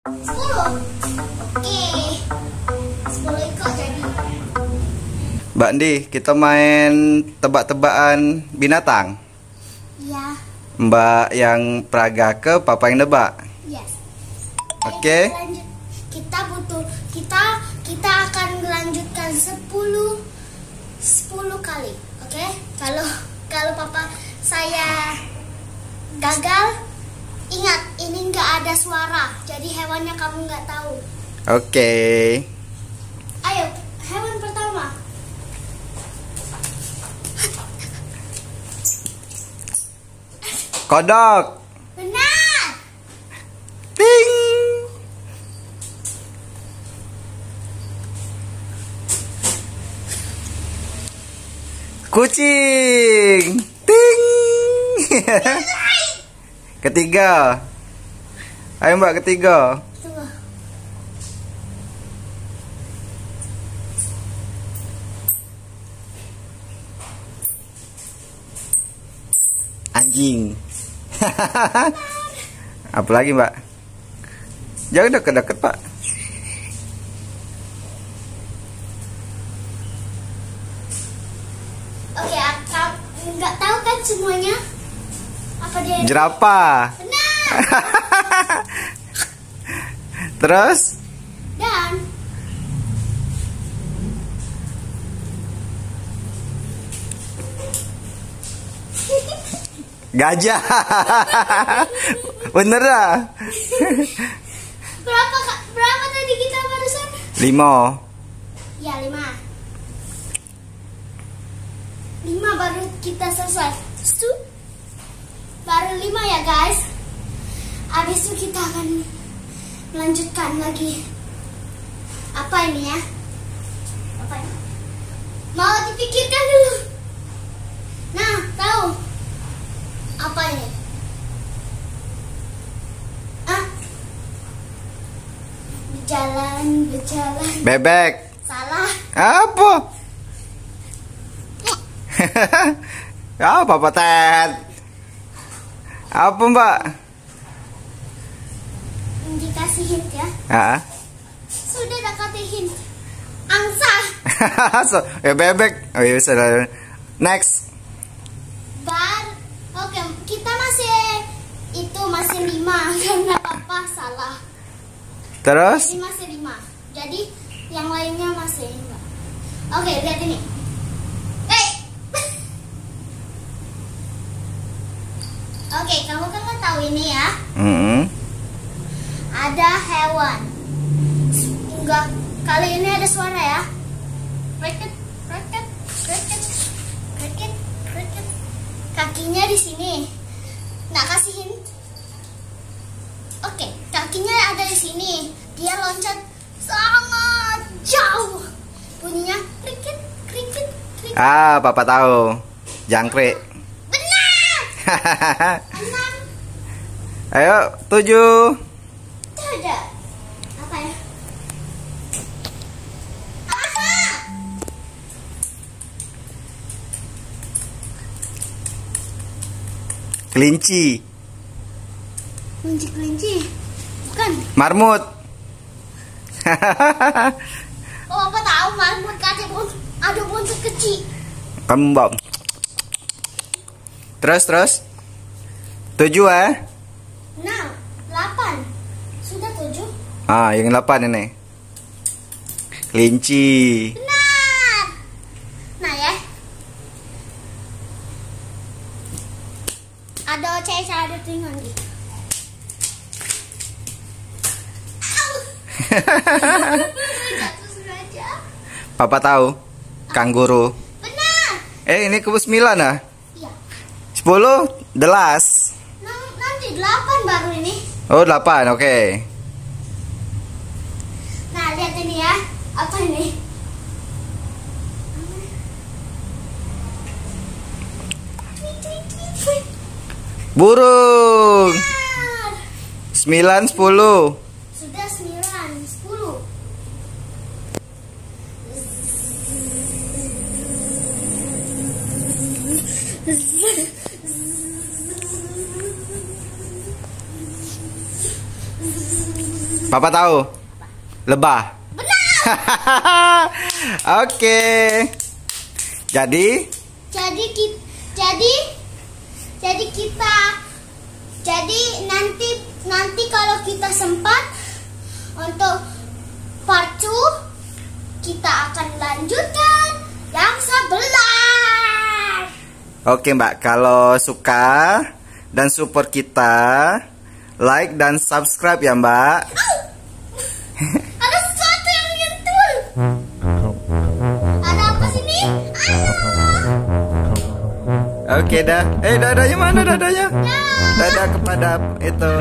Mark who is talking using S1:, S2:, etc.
S1: 10. Oke. 10 ekor jadi.
S2: Mbak Andi, kita main tebak-tebakan binatang.
S1: Iya.
S2: Mbak yang peraga ke, papa yang nebak.
S1: Yes.
S2: Oke.
S1: Lanjut. Kita akan melanjutkan 10 kali. Oke? Kalau papa saya gagal, ingat ini nggak ada suara. Jadi hewannya kamu nggak tahu.
S2: Oke.
S1: Ayo, hewan pertama.
S2: Kodok.
S1: Benar.
S2: Ting. Kucing. Ting. Ketiga. Ayo Mbak, ketiga.
S1: Tunggu.
S2: Anjing. Apalagi Mbak? Jangan deket-deket Pak.
S1: Oke, nggak tahu kan semuanya? Apa dia?
S2: Jerapah.
S1: Benar.
S2: Terus?
S1: Dan
S2: Gajah. Bener dah.
S1: berapa tadi kita barusan?
S2: 5.
S1: Ya, 5. 5 baru kita selesai. Baru 5 ya guys. Habis itu kita akan melanjutkan lagi. Apa ini ya? Apa ini? Mau dipikirkan dulu. Nah, tahu. Apa ini? Berjalan.
S2: Bebek.
S1: Salah.
S2: Apa? Apa Ted? Apa Mbak?
S1: Dikasih hint ya.
S2: Ah.
S1: Sudah kasih hint. Angsa.
S2: Bebek. Oh iya, sudah. Next.
S1: Oke, kita masih 5 karena papa salah.
S2: Terus?
S1: Jadi masih 5. Jadi yang lainnya masih 5. Oke, lihat ini. Oke, kamu kan nggak tahu ini ya? Ada hewan. Enggak, kali ini ada suara ya. Cricket. Kakinya di sini. Nak kasih hint. Oke, kakinya ada di sini. Dia loncat sangat jauh. Bunyinya cricket.
S2: Ah, papa tahu. Jangkrik.
S1: Benar. 6.
S2: Ayo, 7.
S1: Tidak. Apa ya? Aha.
S2: Kelinci.
S1: Kelinci. Bukan.
S2: Marmut.
S1: Oh, apa tahu marmut ada buntut kecil.
S2: Kembang. Terus. 7
S1: 6, 8. Sudah 7.
S2: Ah, yang 8 ini. Kelinci.
S1: Benar. Nah ya. Ada ada ringan gitu. Jatuh sengaja.
S2: Papa tahu. Kanguru.
S1: Benar.
S2: Ini ke 9 ah?
S1: Iya.
S2: 10, 11.
S1: Nanti 8 baru ini.
S2: Oh, 8, oke.
S1: Nah, lihat ini ya. Apa ini?
S2: Burung.
S1: Benar.
S2: 9, 10.
S1: Sudah 9, 10.
S2: Papa tahu. Lebah.
S1: Benar.
S2: Oke. Jadi
S1: nanti kalau kita sempat untuk part 2 kita akan lanjutkan yang sebelah.
S2: Oke Mbak, kalau suka dan support kita, like dan subscribe ya Mbak.
S1: Ada sesuatu yang menyentuh. Ada apa sini?
S2: Oke dah. Dadanya mana dadanya? Dadah kepada itu.